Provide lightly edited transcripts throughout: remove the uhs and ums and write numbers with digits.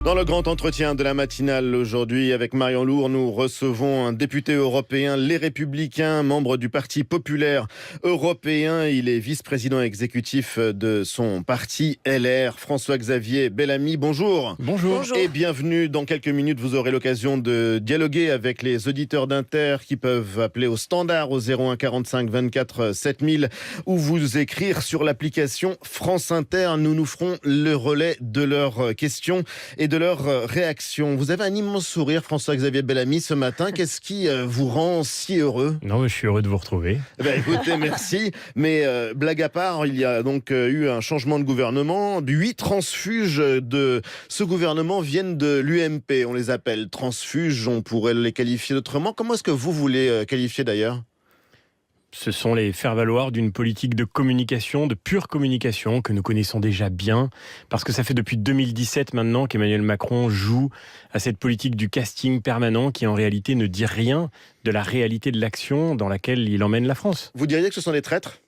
Dans le grand entretien de la matinale aujourd'hui avec Marion Lourd, nous recevons un député européen, Les Républicains, membre du Parti populaire européen. Il est vice-président exécutif de son parti LR, François-Xavier Bellamy. Bonjour. Bonjour. Et bienvenue. Dans quelques minutes, vous aurez l'occasion de dialoguer avec les auditeurs d'Inter qui peuvent appeler au standard au 01 45 24 7000 ou vous écrire sur l'application France Inter. Nous ferons le relais de leurs questions et de leur réaction. Vous avez un immense sourire, François-Xavier Bellamy, ce matin. Qu'est-ce qui vous rend si heureux ? Non, mais je suis heureux de vous retrouver. Écoutez, merci. Mais blague à part, il y a donc eu un changement de gouvernement. 8 transfuges de ce gouvernement viennent de l'UMP. On les appelle transfuges, on pourrait les qualifier autrement. Comment est-ce que vous voulez qualifier d'ailleurs ? Ce sont les faire-valoir d'une politique de communication, de pure communication, que nous connaissons déjà bien, parce que ça fait depuis 2017 maintenant qu'Emmanuel Macron joue à cette politique du casting permanent qui en réalité ne dit rien de la réalité de l'action dans laquelle il emmène la France. Vous diriez que ce sont des traîtres ?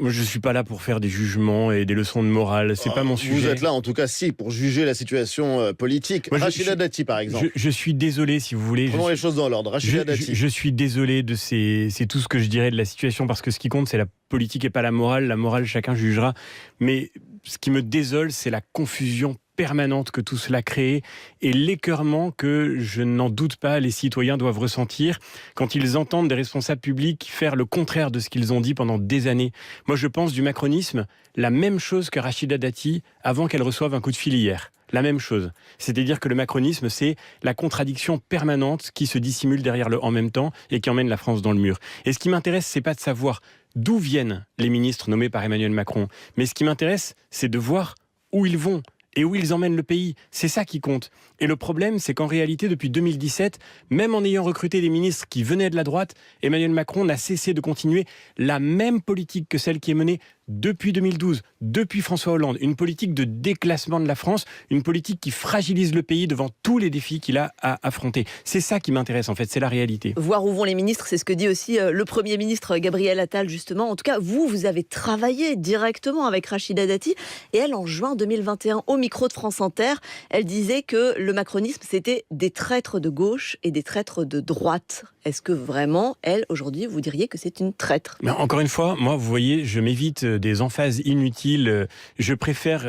Je ne suis pas là pour faire des jugements et des leçons de morale, c'est pas mon sujet. Vous êtes là en tout cas pour juger la situation politique. Rachida Dati par exemple. Je suis désolé si vous voulez. Prenons les choses dans l'ordre. Rachida Dati. Je suis désolé de c'est tout ce que je dirais de la situation, parce que ce qui compte c'est la politique et pas la morale. La morale chacun jugera. Mais ce qui me désole c'est la confusion permanente que tout cela crée et l'écœurement que, je n'en doute pas, les citoyens doivent ressentir quand ils entendent des responsables publics faire le contraire de ce qu'ils ont dit pendant des années. Moi, je pense du macronisme la même chose que Rachida Dati avant qu'elle reçoive un coup de fil hier. La même chose. C'est-à-dire que le macronisme, c'est la contradiction permanente qui se dissimule derrière le « en même temps » et qui emmène la France dans le mur. Et ce qui m'intéresse, c'est pas de savoir d'où viennent les ministres nommés par Emmanuel Macron, mais ce qui m'intéresse, c'est de voir où ils vont et où ils emmènent le pays. C'est ça qui compte. Et le problème, c'est qu'en réalité, depuis 2017, même en ayant recruté des ministres qui venaient de la droite, Emmanuel Macron n'a cessé de continuer la même politique que celle qui est menée depuis 2012, depuis François Hollande. Une politique de déclassement de la France, une politique qui fragilise le pays devant tous les défis qu'il a à affronter. C'est ça qui m'intéresse en fait, c'est la réalité. Voir où vont les ministres, c'est ce que dit aussi le Premier ministre Gabriel Attal justement. En tout cas, vous avez travaillé directement avec Rachida Dati et elle, en juin 2021, au micro de France Inter, elle disait que le macronisme, c'était des traîtres de gauche et des traîtres de droite. Est-ce que vraiment, elle, aujourd'hui, vous diriez que c'est une traître ? Mais encore une fois, moi, vous voyez, je m'évite des emphases inutiles. Je préfère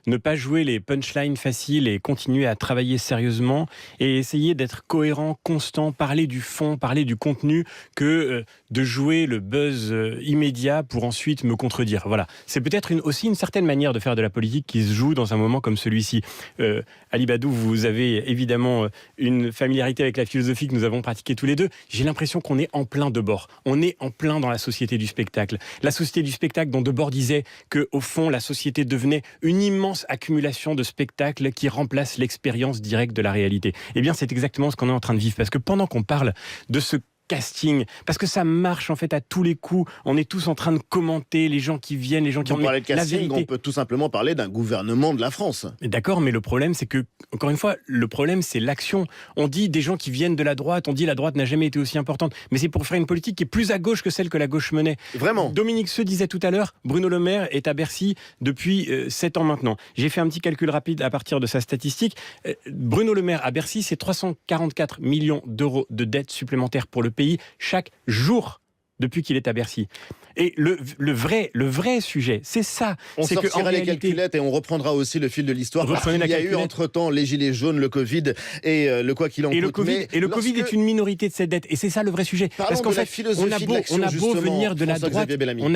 ne pas jouer les punchlines faciles et continuer à travailler sérieusement et essayer d'être cohérent, constant, parler du fond, parler du contenu, que de jouer le buzz immédiat pour ensuite me contredire. Voilà. C'est peut-être aussi une certaine manière de faire de la politique qui se joue dans un moment comme celui-ci. Ali Badou, vous avez évidemment une familiarité avec la philosophie que nous avons pratiquée tous les deux. J'ai l'impression qu'on est en plein Debord. On est en plein dans la société du spectacle. La société du spectacle dont Debord disait qu'au fond, la société devenait une immense accumulation de spectacles qui remplacent l'expérience directe de la réalité. Eh bien, c'est exactement ce qu'on est en train de vivre. Parce que pendant qu'on parle de ce casting, parce que ça marche en fait à tous les coups. On est tous en train de commenter les gens qui viennent, les gens qui ont parlé de casting, on peut tout simplement parler d'un gouvernement de la France. D'accord, mais le problème c'est que, encore une fois, le problème c'est l'action. On dit des gens qui viennent de la droite, on dit la droite n'a jamais été aussi importante, mais c'est pour faire une politique qui est plus à gauche que celle que la gauche menait. Vraiment. Dominique Seux disait tout à l'heure, Bruno Le Maire est à Bercy depuis 7 ans maintenant. J'ai fait un petit calcul rapide à partir de sa statistique. Bruno Le Maire à Bercy, c'est 344 millions d'euros de dettes supplémentaires pour le pays chaque jour depuis qu'il est à Bercy. Et le vrai sujet, c'est ça. On c'est sortira les calculettes et on reprendra aussi le fil de l'histoire. Il y a eu entre-temps les gilets jaunes, le Covid et le quoi qu'il en coûte. Le Covid est une minorité de cette dette. Et c'est ça le vrai sujet. Parce qu'en fait, on a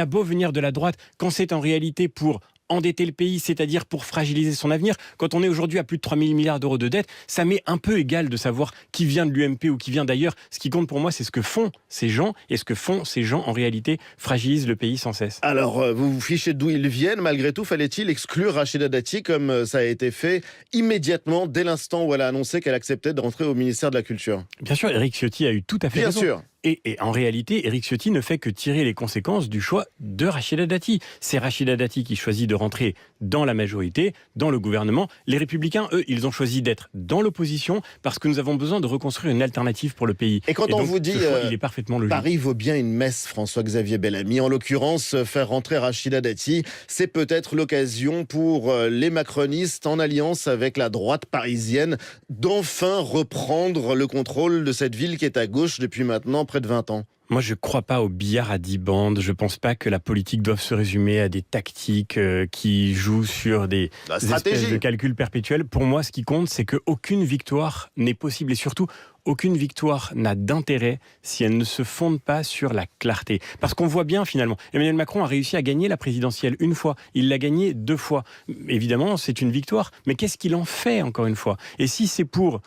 beau venir de la droite, quand c'est en réalité pour endetter le pays, c'est-à-dire pour fragiliser son avenir. Quand on est aujourd'hui à plus de 3 000 milliards d'euros de dette, ça m'est un peu égal de savoir qui vient de l'UMP ou qui vient d'ailleurs. Ce qui compte pour moi, c'est ce que font ces gens, et ce que font ces gens, en réalité, fragilisent le pays sans cesse. Alors, vous vous fichez d'où ils viennent. Malgré tout, fallait-il exclure Rachida Dati, comme ça a été fait immédiatement, dès l'instant où elle a annoncé qu'elle acceptait de rentrer au ministère de la Culture ? Bien sûr, Éric Ciotti a eu tout à fait raison. Bien sûr. Et en réalité, Éric Ciotti ne fait que tirer les conséquences du choix de Rachida Dati. C'est Rachida Dati qui choisit de rentrer dans la majorité, dans le gouvernement. Les Républicains, eux, ils ont choisi d'être dans l'opposition parce que nous avons besoin de reconstruire une alternative pour le pays. Et quand on donc, vous dit ce choix, il est parfaitement logique. Paris vaut bien une messe, François-Xavier Bellamy. En l'occurrence, faire rentrer Rachida Dati, c'est peut-être l'occasion pour les macronistes, en alliance avec la droite parisienne, d'enfin reprendre le contrôle de cette ville qui est à gauche depuis maintenant près de 20 ans. Moi, je ne crois pas au billard à 10 bandes. Je ne pense pas que la politique doive se résumer à des tactiques qui jouent sur des espèces de calculs perpétuels. Pour moi, ce qui compte, c'est qu'aucune victoire n'est possible. Et surtout, aucune victoire n'a d'intérêt si elle ne se fonde pas sur la clarté. Parce qu'on voit bien, finalement, Emmanuel Macron a réussi à gagner la présidentielle une fois. Il l'a gagnée 2 fois. Évidemment, c'est une victoire. Mais qu'est-ce qu'il en fait, encore une fois ? Et si c'est pour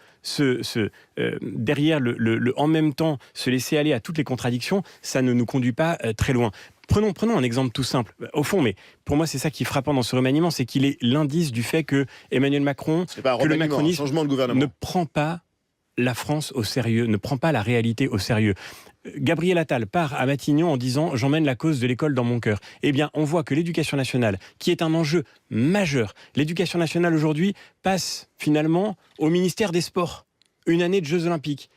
derrière le en même temps, se laisser aller à toutes les contradictions, ça ne nous conduit pas très loin. Prenons un exemple tout simple. Au fond, mais pour moi, c'est ça qui est frappant dans ce remaniement, c'est qu'il est l'indice du fait que Emmanuel Macron, que le macronisme ne prend pas la France au sérieux, ne prend pas la réalité au sérieux. Gabriel Attal part à Matignon en disant « J'emmène la cause de l'école dans mon cœur ». Eh bien, on voit que l'éducation nationale, qui est un enjeu majeur, l'éducation nationale aujourd'hui passe finalement au ministère des Sports. Une année de Jeux Olympiques.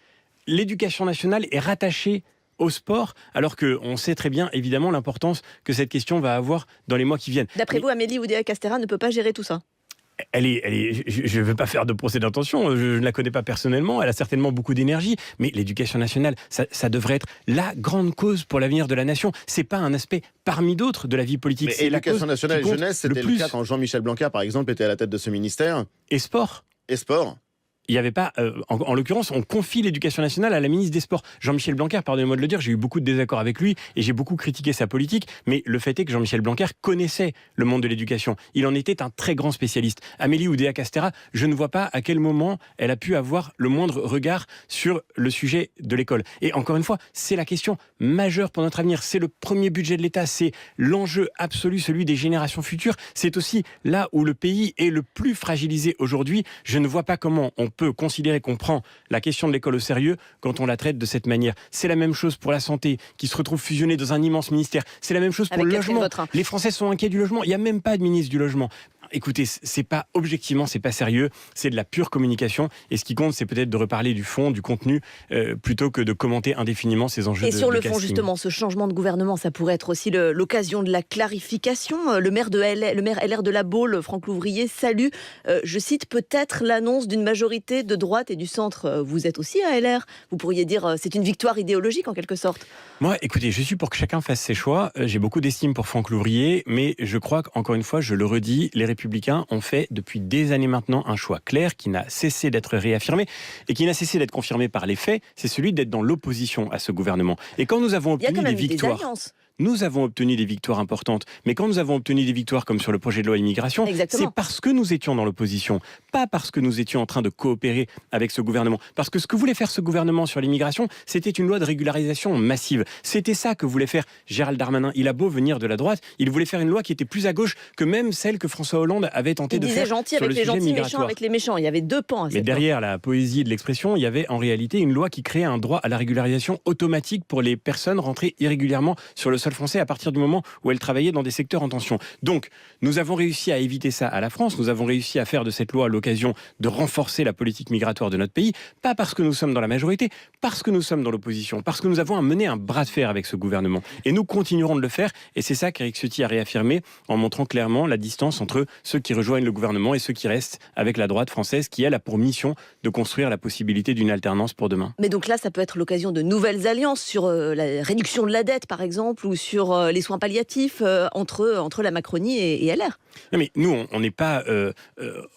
L'éducation nationale est rattachée au sport, alors qu'on sait très bien, évidemment, l'importance que cette question va avoir dans les mois qui viennent. D'après vous, Amélie Oudéa-Castéra ne peut pas gérer tout ça ? Je ne veux pas faire de procès d'intention, je ne la connais pas personnellement, elle a certainement beaucoup d'énergie, mais l'éducation nationale, ça devrait être la grande cause pour l'avenir de la nation. C'est pas un aspect parmi d'autres de la vie politique. Mais l'éducation nationale et jeunesse, c'était le cas quand Jean-Michel Blanquer, par exemple, était à la tête de ce ministère. Et sport. Il n'y avait pas, en l'occurrence, on confie l'éducation nationale à la ministre des Sports. Jean-Michel Blanquer, pardonnez-moi de le dire, j'ai eu beaucoup de désaccords avec lui et j'ai beaucoup critiqué sa politique, mais le fait est que Jean-Michel Blanquer connaissait le monde de l'éducation. Il en était un très grand spécialiste. Amélie Oudéa-Castéra, je ne vois pas à quel moment elle a pu avoir le moindre regard sur le sujet de l'école. Et encore une fois, c'est la question majeure pour notre avenir. C'est le premier budget de l'État, c'est l'enjeu absolu, celui des générations futures. C'est aussi là où le pays est le plus fragilisé aujourd'hui. Je ne vois pas comment on peut considérer qu'on prend la question de l'école au sérieux quand on la traite de cette manière. C'est la même chose pour la santé, qui se retrouve fusionnée dans un immense ministère. C'est la même chose pour le logement. Les Français sont inquiets du logement. Il n'y a même pas de ministre du logement. Écoutez, c'est pas objectivement, c'est pas sérieux, c'est de la pure communication. Et ce qui compte, c'est peut-être de reparler du fond, du contenu, plutôt que de commenter indéfiniment ces enjeux de casting. Et sur le fond, justement, ce changement de gouvernement, ça pourrait être aussi l'occasion de la clarification. Le maire LR de La Baule, Franck Louvrier, salue, je cite, peut-être l'annonce d'une majorité de droite et du centre. Vous êtes aussi à LR. Vous pourriez dire, c'est une victoire idéologique en quelque sorte. Moi, écoutez, je suis pour que chacun fasse ses choix. J'ai beaucoup d'estime pour Franck Louvrier, mais je crois qu'encore une fois, je le redis, les Républicains ont fait depuis des années maintenant un choix clair qui n'a cessé d'être réaffirmé et qui n'a cessé d'être confirmé par les faits, c'est celui d'être dans l'opposition à ce gouvernement. Et quand nous avons obtenu des victoires... Nous avons obtenu des victoires importantes, mais quand nous avons obtenu des victoires comme sur le projet de loi immigration, c'est parce que nous étions dans l'opposition, pas parce que nous étions en train de coopérer avec ce gouvernement. Parce que ce que voulait faire ce gouvernement sur l'immigration, c'était une loi de régularisation massive. C'était ça que voulait faire Gérald Darmanin. Il a beau venir de la droite, il voulait faire une loi qui était plus à gauche que même celle que François Hollande avait tenté de faire gentil sur avec le les sujet gentils, migratoire. méchant avec les méchants. Il y avait 2 pans à cette Mais derrière la poésie de l'expression, il y avait en réalité une loi qui créait un droit à la régularisation automatique pour les personnes rentrées irrégulièrement sur le sol français à partir du moment où elles travaillaient dans des secteurs en tension. Donc, nous avons réussi à éviter ça à la France, nous avons réussi à faire de cette loi l'occasion de renforcer la politique migratoire de notre pays, pas parce que nous sommes dans la majorité, parce que nous sommes dans l'opposition, parce que nous avons mené un bras de fer avec ce gouvernement. Et nous continuerons de le faire, et c'est ça qu'Éric Ciotti a réaffirmé en montrant clairement la distance entre ceux qui rejoignent le gouvernement et ceux qui restent avec la droite française, qui elle a pour mission de construire la possibilité d'une alternance pour demain. Mais donc là, ça peut être l'occasion de nouvelles alliances sur la réduction de la dette, par exemple, ou sur les soins palliatifs entre la Macronie et LR. Non mais nous, on n'est pas,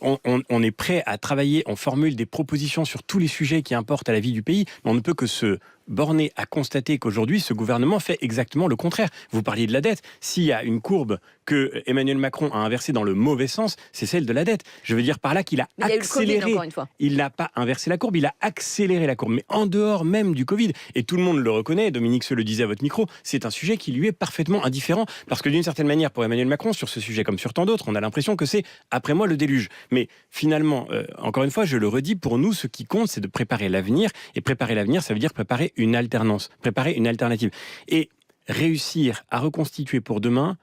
on est prêt à travailler, on formule des propositions sur tous les sujets qui importent à la vie du pays, mais on ne peut que se borné à constater qu'aujourd'hui, ce gouvernement fait exactement le contraire. Vous parliez de la dette. S'il y a une courbe que Emmanuel Macron a inversée dans le mauvais sens, c'est celle de la dette. Je veux dire par là qu'il a accéléré. Covid, encore une fois. Il n'a pas inversé la courbe, il a accéléré la courbe, mais en dehors même du Covid. Et tout le monde le reconnaît, Dominique se le disait à votre micro, c'est un sujet qui lui est parfaitement indifférent, parce que d'une certaine manière, pour Emmanuel Macron, sur ce sujet comme sur tant d'autres, on a l'impression que c'est après moi le déluge. Mais finalement, encore une fois, je le redis, pour nous, ce qui compte, c'est de préparer l'avenir. Et préparer l'avenir, ça veut dire préparer préparer une alternance, préparer une alternative. Et réussir à reconstituer pour demain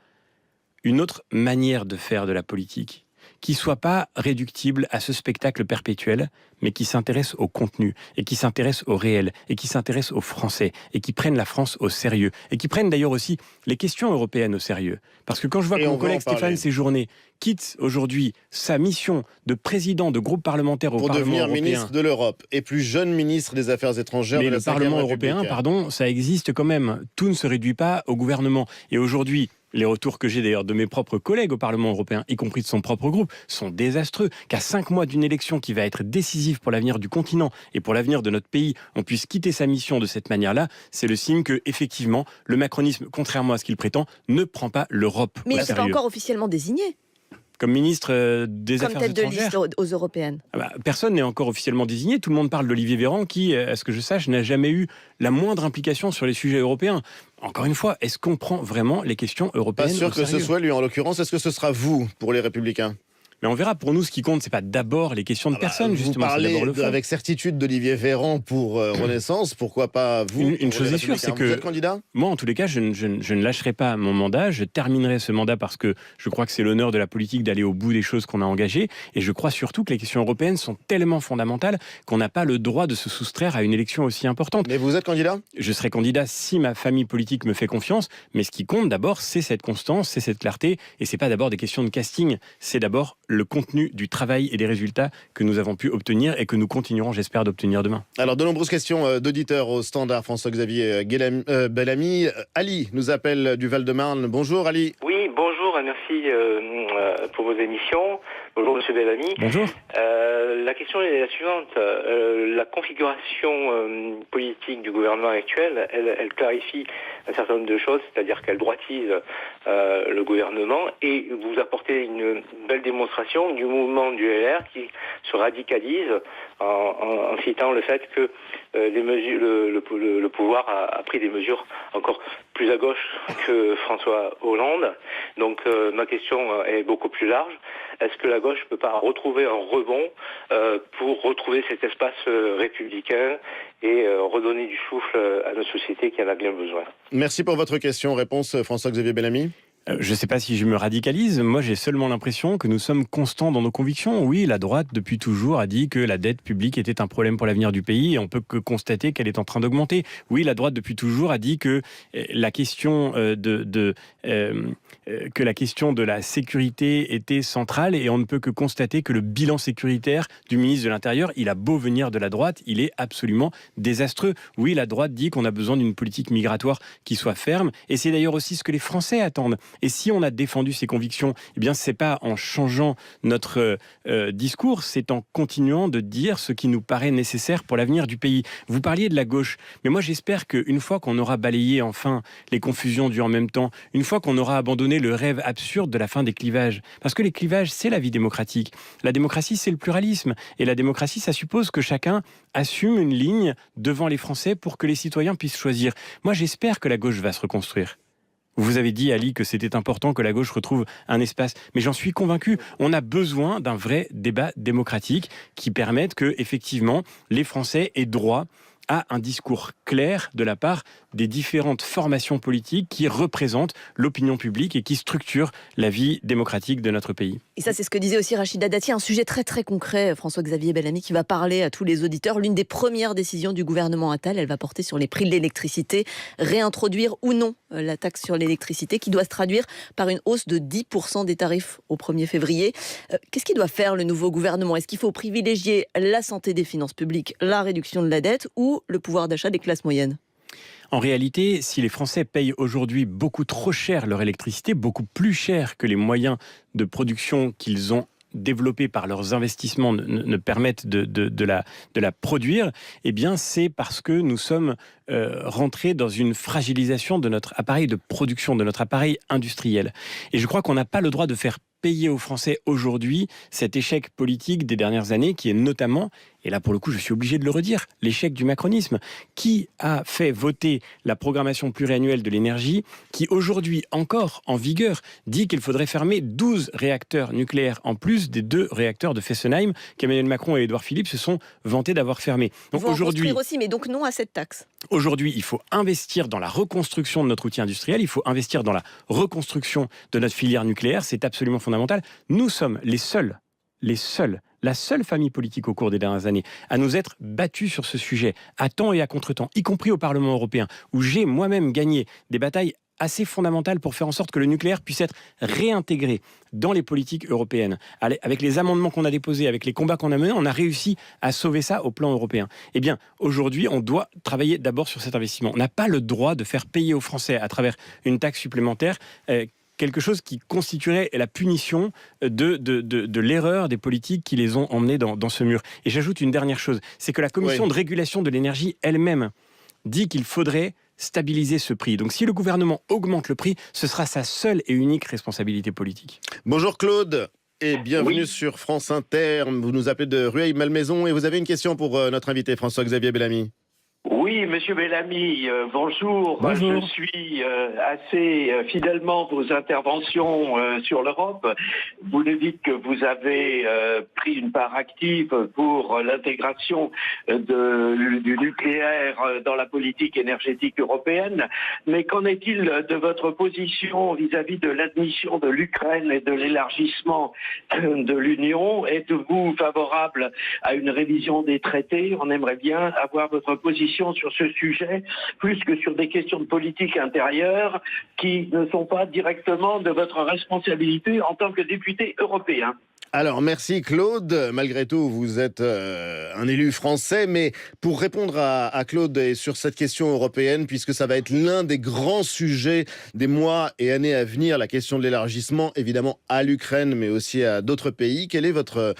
une autre manière de faire de la politique, qui soit pas réductible à ce spectacle perpétuel, mais qui s'intéresse au contenu, et qui s'intéresse au réel, et qui s'intéresse aux Français, et qui prennent la France au sérieux, et qui prennent d'ailleurs aussi les questions européennes au sérieux. Parce que quand je vois que mon collègue Stéphane Séjourné quitte aujourd'hui sa mission de président de groupe parlementaire au Parlement européen... Pour devenir ministre de l'Europe, et plus jeune ministre des Affaires étrangères de la 5e République. Mais le Parlement européen, pardon, ça existe quand même. Tout ne se réduit pas au gouvernement. Et aujourd'hui... Les retours que j'ai d'ailleurs de mes propres collègues au Parlement européen, y compris de son propre groupe, sont désastreux. Qu'à 5 mois d'une élection qui va être décisive pour l'avenir du continent et pour l'avenir de notre pays, on puisse quitter sa mission de cette manière-là, c'est le signe que, effectivement, le macronisme, contrairement à ce qu'il prétend, ne prend pas l'Europe au sérieux. Mais il n'est pas encore officiellement désigné comme ministre des Affaires étrangères. Comme tête de liste aux européennes. Personne n'est encore officiellement désigné. Tout le monde parle d'Olivier Véran qui, à ce que je sache, n'a jamais eu la moindre implication sur les sujets européens. Encore une fois, est-ce qu'on prend vraiment les questions européennes au sérieux ? Pas sûr que ce soit lui en l'occurrence. Est-ce que ce sera vous pour les Républicains ? Mais on verra, pour nous, ce qui compte, c'est pas d'abord les questions de personnes, justement. Vous parlez avec certitude d'Olivier Véran pour Renaissance, pourquoi pas vous ? Une chose est sûre, c'est que... Vous êtes candidat ? Moi, en tous les cas, je ne lâcherai pas mon mandat, je terminerai ce mandat parce que je crois que c'est l'honneur de la politique d'aller au bout des choses qu'on a engagées, et je crois surtout que les questions européennes sont tellement fondamentales qu'on n'a pas le droit de se soustraire à une élection aussi importante. Mais vous êtes candidat ? Je serai candidat si ma famille politique me fait confiance, mais ce qui compte d'abord, c'est cette constance, c'est cette clarté, et c'est pas d'abord des questions de casting, c'est d'abord le contenu du travail et des résultats que nous avons pu obtenir et que nous continuerons, j'espère, d'obtenir demain. Alors, de nombreuses questions d'auditeurs au standard. François-Xavier Bellamy. Ali nous appelle du Val-de-Marne. Bonjour Ali. Oui, bonjour, merci pour vos émissions. Bonjour Monsieur Bellamy. Bonjour. La question est la suivante. La configuration politique du gouvernement actuel, elle clarifie un certain nombre de choses, c'est-à-dire qu'elle droitise le gouvernement, et vous apportez une belle démonstration du mouvement du LR qui se radicalise en citant le fait que le pouvoir a pris des mesures encore plus à gauche que François Hollande. Donc ma question est beaucoup plus large. Est-ce que la gauche ne peut pas retrouver un rebond pour retrouver cet espace républicain et redonner du souffle à notre société qui en a bien besoin ? Merci pour votre question. Réponse François-Xavier Bellamy. Je ne sais pas si je me radicalise, moi j'ai seulement l'impression que nous sommes constants dans nos convictions. Oui, la droite depuis toujours a dit que la dette publique était un problème pour l'avenir du pays et on peut que constater qu'elle est en train d'augmenter. Oui, la droite depuis toujours a dit que la question de la sécurité était centrale et on ne peut que constater que le bilan sécuritaire du ministre de l'Intérieur, il a beau venir de la droite, il est absolument désastreux. Oui, la droite dit qu'on a besoin d'une politique migratoire qui soit ferme et c'est d'ailleurs aussi ce que les Français attendent. Et si on a défendu ces convictions, eh bien, c'est pas en changeant notre discours, c'est en continuant de dire ce qui nous paraît nécessaire pour l'avenir du pays. Vous parliez de la gauche, mais moi j'espère qu'une fois qu'on aura balayé enfin les confusions du en même temps, une fois qu'on aura abandonné le rêve absurde de la fin des clivages, parce que les clivages, c'est la vie démocratique. La démocratie, c'est le pluralisme. Et la démocratie, ça suppose que chacun assume une ligne devant les Français pour que les citoyens puissent choisir. Moi, j'espère que la gauche va se reconstruire. Vous avez dit, Ali, que c'était important que la gauche retrouve un espace. Mais j'en suis convaincu, on a besoin d'un vrai débat démocratique qui permette que, effectivement, les Français aient droit à un discours clair de la part des différentes formations politiques qui représentent l'opinion publique et qui structurent la vie démocratique de notre pays. Et ça, c'est ce que disait aussi Rachida Dati, un sujet très très concret, François-Xavier Bellamy, qui va parler à tous les auditeurs. L'une des premières décisions du gouvernement Attal, elle va porter sur les prix de l'électricité, réintroduire ou non la taxe sur l'électricité, qui doit se traduire par une hausse de 10% des tarifs au 1er février. Qu'est-ce qu'il doit faire le nouveau gouvernement ? Est-ce qu'il faut privilégier la santé des finances publiques, la réduction de la dette ou le pouvoir d'achat des classes moyennes ? En réalité, si les Français payent aujourd'hui beaucoup trop cher leur électricité, beaucoup plus cher que les moyens de production qu'ils ont développés par leurs investissements ne permettent de la produire, eh bien c'est parce que nous sommes rentrés dans une fragilisation de notre appareil de production, de notre appareil industriel. Et je crois qu'on n'a pas le droit de faire payer aux Français aujourd'hui cet échec politique des dernières années qui est notamment, et là pour le coup je suis obligé de le redire, l'échec du macronisme. Qui a fait voter la programmation pluriannuelle de l'énergie qui aujourd'hui encore en vigueur dit qu'il faudrait fermer 12 réacteurs nucléaires en plus des 2 réacteurs de Fessenheim qu'Emmanuel Macron et Édouard Philippe se sont vantés d'avoir fermés. Donc aujourd'hui aussi, mais donc non à cette taxe. Aujourd'hui, il faut investir dans la reconstruction de notre outil industriel, il faut investir dans la reconstruction de notre filière nucléaire, c'est absolument fondamental. Nous sommes la seule famille politique au cours des dernières années à nous être battus sur ce sujet, à temps et à contre-temps, y compris au Parlement européen, où j'ai moi-même gagné des batailles assez fondamentales pour faire en sorte que le nucléaire puisse être réintégré dans les politiques européennes. Avec les amendements qu'on a déposés, avec les combats qu'on a menés, on a réussi à sauver ça au plan européen. Eh bien, aujourd'hui, on doit travailler d'abord sur cet investissement. On n'a pas le droit de faire payer aux Français à travers une taxe supplémentaire quelque chose qui constituerait la punition de l'erreur des politiques qui les ont emmenés dans ce mur. Et j'ajoute une dernière chose, c'est que la Commission de régulation de l'énergie elle-même dit qu'il faudrait stabiliser ce prix. Donc si le gouvernement augmente le prix, ce sera sa seule et unique responsabilité politique. Bonjour Claude et bienvenue sur France Inter. Vous nous appelez de Rueil-Malmaison et vous avez une question pour notre invité François-Xavier Bellamy. Oui, monsieur Bellamy, bonjour. Bonjour. Je suis assez fidèlement vos interventions sur l'Europe. Vous nous dites que vous avez pris une part active pour l'intégration du nucléaire dans la politique énergétique européenne. Mais qu'en est-il de votre position vis-à-vis de l'admission de l'Ukraine et de l'élargissement de l'Union? Êtes-vous favorable à une révision des traités? On aimerait bien avoir votre position sur ce sujet, plus que sur des questions de politique intérieure qui ne sont pas directement de votre responsabilité en tant que député européen. Alors, merci Claude. Malgré tout, vous êtes un élu français, mais pour répondre à Claude et sur cette question européenne, puisque ça va être l'un des grands sujets des mois et années à venir, la question de l'élargissement, évidemment à l'Ukraine, mais aussi à d'autres pays. Quelle est votre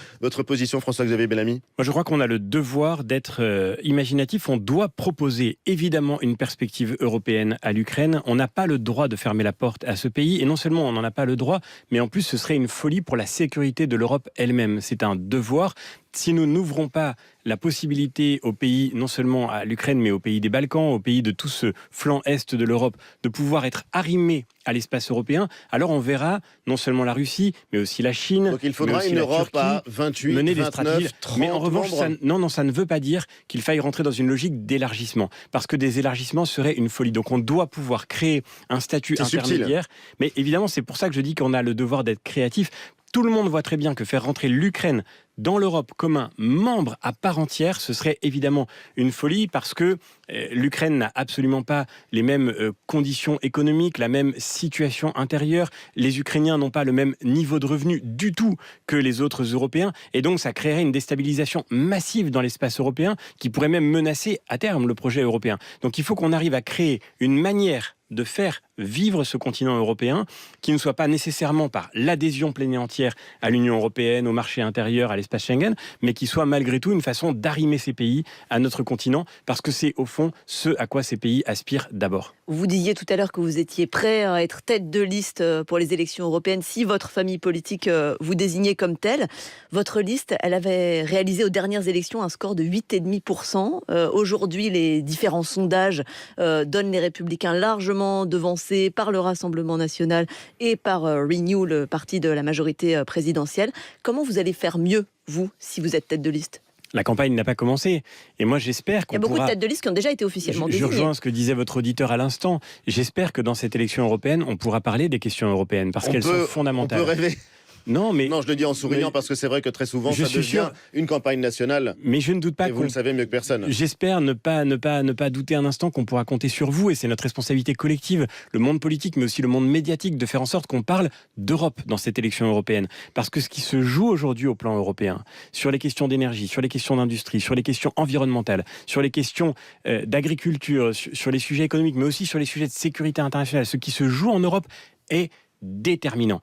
position, François-Xavier Bellamy ? Moi, je crois qu'on a le devoir d'être imaginatif. On doit proposer évidemment une perspective européenne à l'Ukraine. On n'a pas le droit de fermer la porte à ce pays. Et non seulement on n'en a pas le droit, mais en plus, ce serait une folie pour la sécurité de l'Europe elle-même. C'est un devoir. Si nous n'ouvrons pas la possibilité aux pays, non seulement à l'Ukraine, mais aux pays des Balkans, aux pays de tout ce flanc est de l'Europe, de pouvoir être arrimés à l'espace européen, alors on verra non seulement la Russie, mais aussi la Chine. Donc il faudra une Europe à 28, mener 29, des 30 mais en revanche, membres. ça ne veut pas dire qu'il faille rentrer dans une logique d'élargissement, parce que des élargissements seraient une folie. Donc on doit pouvoir créer un statut intermédiaire. Mais évidemment, c'est pour ça que je dis qu'on a le devoir d'être créatif. Tout le monde voit très bien que faire rentrer l'Ukraine dans l'Europe comme un membre à part entière, ce serait évidemment une folie parce que l'Ukraine n'a absolument pas les mêmes conditions économiques, la même situation intérieure. Les Ukrainiens n'ont pas le même niveau de revenu du tout que les autres Européens. Et donc, ça créerait une déstabilisation massive dans l'espace européen qui pourrait même menacer à terme le projet européen. Donc, il faut qu'on arrive à créer une manière de faire vivre ce continent européen qui ne soit pas nécessairement par l'adhésion pleine et entière à l'Union européenne, au marché intérieur, à l'espace Schengen, mais qui soit malgré tout une façon d'arrimer ces pays à notre continent, parce que c'est au fond ce à quoi ces pays aspirent d'abord. Vous disiez tout à l'heure que vous étiez prêt à être tête de liste pour les élections européennes si votre famille politique vous désignait comme telle. Votre liste, elle avait réalisé aux dernières élections un score de 8,5%. Aujourd'hui, les différents sondages donnent les Républicains largement devancés par le Rassemblement national et par Renew, le parti de la majorité présidentielle. Comment vous allez faire mieux, vous, si vous êtes tête de liste ? La campagne n'a pas commencé. Et moi, j'espère qu'on Il y a beaucoup de têtes de liste qui ont déjà été officiellement désignées. Je rejoins ce que disait votre auditeur à l'instant. J'espère que dans cette élection européenne, on pourra parler des questions européennes, parce qu'elles sont fondamentales. On peut rêver. Non, je le dis en souriant parce que c'est vrai que très souvent ça devient une campagne nationale. Mais je ne doute pas. Et vous le savez mieux que personne. J'espère ne pas douter un instant qu'on pourra compter sur vous, et c'est notre responsabilité collective, le monde politique, mais aussi le monde médiatique, de faire en sorte qu'on parle d'Europe dans cette élection européenne. Parce que ce qui se joue aujourd'hui au plan européen, sur les questions d'énergie, sur les questions d'industrie, sur les questions environnementales, sur les questions d'agriculture, sur les sujets économiques, mais aussi sur les sujets de sécurité internationale, ce qui se joue en Europe est déterminant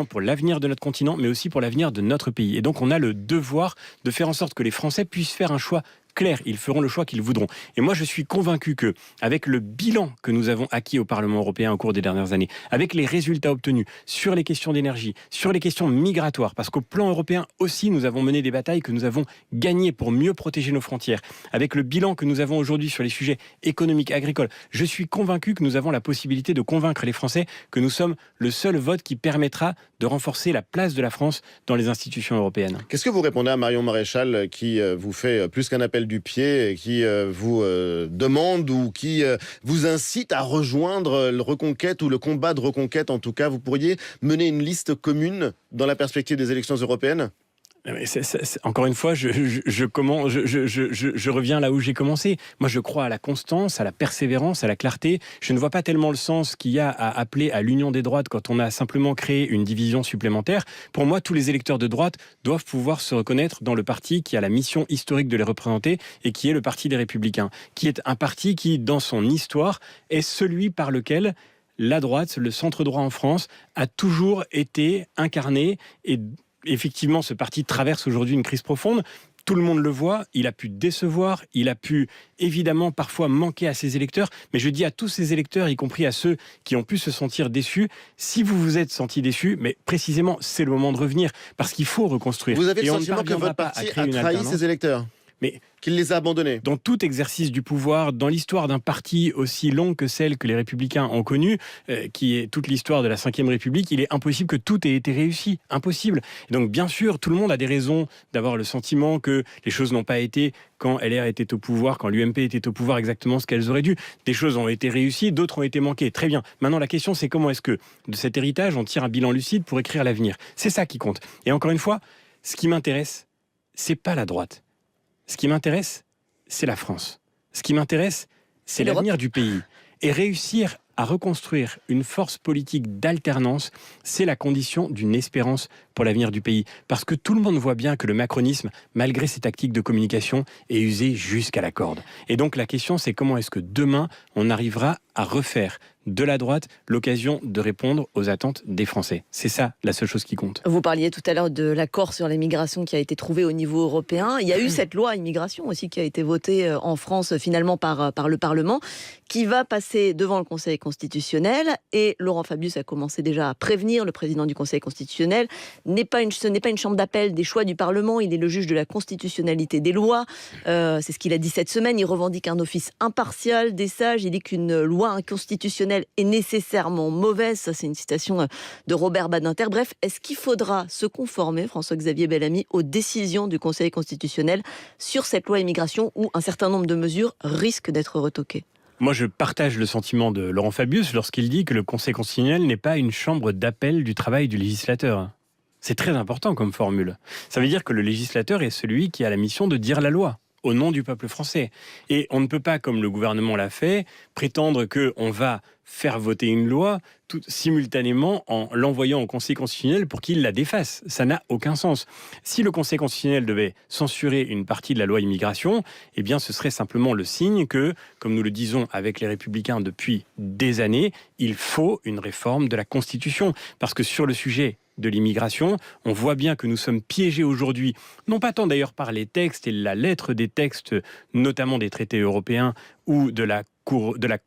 pour l'avenir de notre continent, mais aussi pour l'avenir de notre pays. Et donc on a le devoir de faire en sorte que les Français puissent faire un choix clair. Ils feront le choix qu'ils voudront. Et moi, je suis convaincu que, avec le bilan que nous avons acquis au Parlement européen au cours des dernières années, avec les résultats obtenus sur les questions d'énergie, sur les questions migratoires, parce qu'au plan européen aussi, nous avons mené des batailles que nous avons gagnées pour mieux protéger nos frontières, avec le bilan que nous avons aujourd'hui sur les sujets économiques, agricoles, je suis convaincu que nous avons la possibilité de convaincre les Français que nous sommes le seul vote qui permettra de renforcer la place de la France dans les institutions européennes. Qu'est-ce que vous répondez à Marion Maréchal qui vous fait plus qu'un appel Gabriel Dupier qui vous demande ou qui vous incite à rejoindre le Reconquête ou le combat de Reconquête. En tout cas, vous pourriez mener une liste commune dans la perspective des élections européennes ? Encore une fois, je reviens là où j'ai commencé. Moi, je crois à la constance, à la persévérance, à la clarté. Je ne vois pas tellement le sens qu'il y a à appeler à l'union des droites quand on a simplement créé une division supplémentaire. Pour moi, tous les électeurs de droite doivent pouvoir se reconnaître dans le parti qui a la mission historique de les représenter et qui est le Parti des Républicains, qui est un parti qui, dans son histoire, est celui par lequel la droite, le centre-droit en France, a toujours été incarné. Et effectivement, ce parti traverse aujourd'hui une crise profonde. Tout le monde le voit, il a pu décevoir, il a pu évidemment parfois manquer à ses électeurs, mais je dis à tous ces électeurs, y compris à ceux qui ont pu se sentir déçus, si vous vous êtes sentis déçus, mais précisément c'est le moment de revenir, parce qu'il faut reconstruire. Vous avez le sentiment que votre parti a trahi ses électeurs ? Mais qu'il les a abandonnés. Dans tout exercice du pouvoir, dans l'histoire d'un parti aussi long que celle que les Républicains ont connue, qui est toute l'histoire de la Ve République, il est impossible que tout ait été réussi. Impossible. Et donc, bien sûr, tout le monde a des raisons d'avoir le sentiment que les choses n'ont pas été, quand LR était au pouvoir, quand l'UMP était au pouvoir, exactement ce qu'elles auraient dû. Des choses ont été réussies, d'autres ont été manquées. Très bien. Maintenant, la question, c'est comment est-ce que de cet héritage, on tire un bilan lucide pour écrire l'avenir. C'est ça qui compte. Et encore une fois, ce qui m'intéresse, c'est pas la droite. Ce qui m'intéresse, c'est la France. Ce qui m'intéresse, c'est l'avenir du pays. Et réussir à reconstruire une force politique d'alternance, c'est la condition d'une espérance pour l'avenir du pays. Parce que tout le monde voit bien que le macronisme, malgré ses tactiques de communication, est usé jusqu'à la corde. Et donc la question, c'est comment est-ce que demain, on arrivera à refaire de la droite l'occasion de répondre aux attentes des Français. C'est ça la seule chose qui compte. Vous parliez tout à l'heure de l'accord sur l'immigration qui a été trouvé au niveau européen. Il y a eu cette loi immigration aussi qui a été votée en France finalement par le Parlement, qui va passer devant le Conseil constitutionnel. Et Laurent Fabius a commencé déjà à prévenir le président du Conseil constitutionnel. Ce n'est pas une chambre d'appel des choix du Parlement, il est le juge de la constitutionnalité des lois. C'est ce qu'il a dit cette semaine. Il revendique un office impartial des sages. Il dit qu'une loi inconstitutionnelle est nécessairement mauvaise. Ça, c'est une citation de Robert Badinter. Bref, est-ce qu'il faudra se conformer, François-Xavier Bellamy, aux décisions du Conseil constitutionnel sur cette loi immigration où un certain nombre de mesures risquent d'être retoquées ? Moi, je partage le sentiment de Laurent Fabius lorsqu'il dit que le Conseil constitutionnel n'est pas une chambre d'appel du travail du législateur. C'est très important comme formule. Ça veut dire que le législateur est celui qui a la mission de dire la loi au nom du peuple français. Et on ne peut pas, comme le gouvernement l'a fait, prétendre qu'on va faire voter une loi simultanément en l'envoyant au Conseil constitutionnel pour qu'il la défasse. Ça n'a aucun sens. Si le Conseil constitutionnel devait censurer une partie de la loi immigration, eh bien ce serait simplement le signe que, comme nous le disons avec les Républicains depuis des années, il faut une réforme de la Constitution. Parce que sur le sujet de l'immigration, on voit bien que nous sommes piégés aujourd'hui, non pas tant d'ailleurs par les textes et la lettre des textes, notamment des traités européens ou de la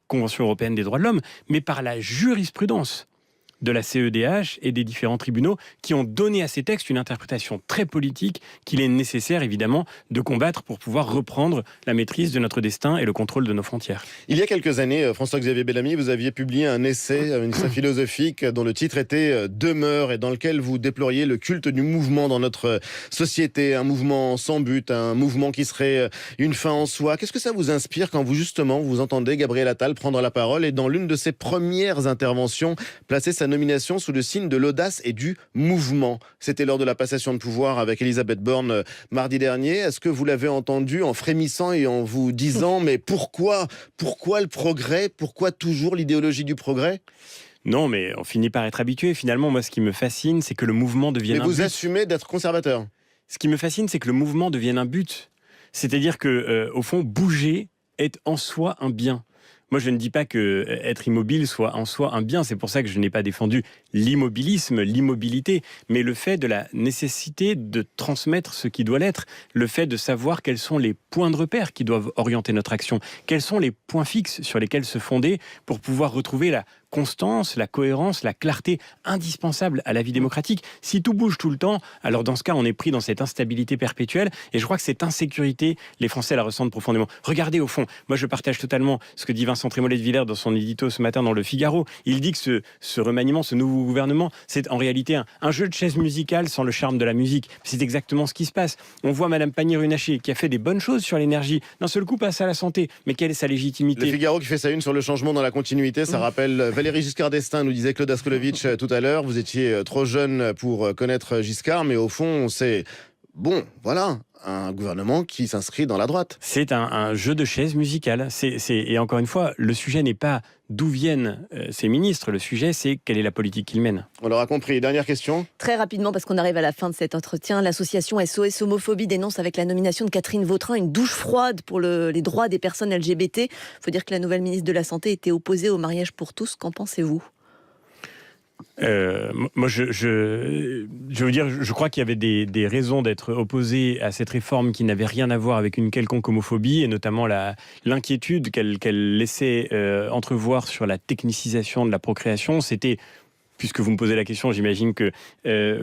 Convention européenne des droits de l'homme, mais par la jurisprudence de la CEDH et des différents tribunaux qui ont donné à ces textes une interprétation très politique qu'il est nécessaire évidemment de combattre pour pouvoir reprendre la maîtrise de notre destin et le contrôle de nos frontières. Il y a quelques années, François-Xavier Bellamy, vous aviez publié un essai philosophique dont le titre était « Demeure » et dans lequel vous déploriez le culte du mouvement dans notre société, un mouvement sans but, un mouvement qui serait une fin en soi. Qu'est-ce que ça vous inspire quand vous entendez Gabriel Attal prendre la parole et dans l'une de ses premières interventions placer sa nomination sous le signe de l'audace et du mouvement. C'était lors de la passation de pouvoir avec Elisabeth Borne mardi dernier. Est-ce que vous l'avez entendu en frémissant et en vous disant mais pourquoi le progrès ? Pourquoi toujours l'idéologie du progrès ? Non, mais on finit par être habitué. Finalement, moi, ce qui me fascine, c'est que le mouvement devienne un but. Mais vous assumez d'être conservateur ? Ce qui me fascine, c'est que le mouvement devienne un but. C'est-à-dire que, au fond, bouger est en soi un bien. Moi, je ne dis pas que être immobile soit en soi un bien. C'est pour ça que je n'ai pas défendu l'immobilisme, l'immobilité, mais le fait de la nécessité de transmettre ce qui doit l'être, le fait de savoir quels sont les points de repère qui doivent orienter notre action, quels sont les points fixes sur lesquels se fonder pour pouvoir retrouver la constance, la cohérence, la clarté indispensable à la vie démocratique. Si tout bouge tout le temps, alors dans ce cas, on est pris dans cette instabilité perpétuelle. Et je crois que cette insécurité, les Français la ressentent profondément. Regardez au fond, moi je partage totalement ce que dit Vincent Trémollet de Villers dans son édito ce matin dans Le Figaro. Il dit que ce remaniement, ce nouveau gouvernement, c'est en réalité un jeu de chaises musicales sans le charme de la musique. C'est exactement ce qui se passe. On voit Madame Pannier-Runacher qui a fait des bonnes choses sur l'énergie. D'un seul coup, passe à la santé. Mais quelle est sa légitimité? Le Figaro qui fait sa une sur le changement dans la continuité, ça rappelle Valéry Giscard d'Estaing, nous disait Claude Askolovitch tout à l'heure. Vous étiez trop jeune pour connaître Giscard, mais au fond, c'est bon, voilà, un gouvernement qui s'inscrit dans la droite. C'est un jeu de chaises musicales. Et encore une fois, le sujet n'est pas d'où viennent ces ministres, le sujet c'est quelle est la politique qu'ils mènent. On l'aura compris. Dernière question. Très rapidement, parce qu'on arrive à la fin de cet entretien, l'association SOS Homophobie dénonce avec la nomination de Catherine Vautrin une douche froide pour les droits des personnes LGBT. Il faut dire que la nouvelle ministre de la Santé était opposée au mariage pour tous. Qu'en pensez-vous ? Moi, je veux dire, je crois qu'il y avait des raisons d'être opposé à cette réforme qui n'avait rien à voir avec une quelconque homophobie, et notamment l'inquiétude qu'elle laissait entrevoir sur la technicisation de la procréation. C'était, puisque vous me posez la question, j'imagine que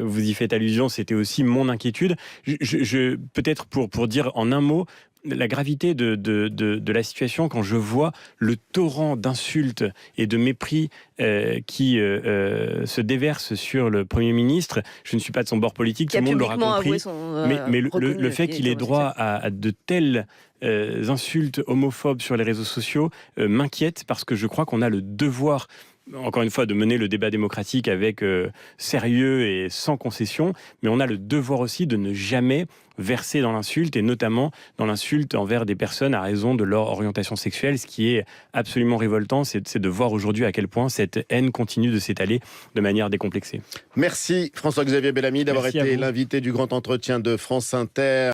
vous y faites allusion, c'était aussi mon inquiétude. Peut-être pour dire en un mot la gravité de la situation quand je vois le torrent d'insultes et de mépris qui se déverse sur le Premier ministre. Je ne suis pas de son bord politique, tout le monde l'aura compris. Mais le fait qu'il ait droit à de telles insultes homophobes sur les réseaux sociaux m'inquiète, parce que je crois qu'on a le devoir, encore une fois, de mener le débat démocratique avec sérieux et sans concession, mais on a le devoir aussi de ne jamais verser dans l'insulte, et notamment dans l'insulte envers des personnes à raison de leur orientation sexuelle. Ce qui est absolument révoltant, c'est de voir aujourd'hui à quel point cette haine continue de s'étaler de manière décomplexée. Merci François-Xavier Bellamy d'avoir été l'invité du grand entretien de France Inter.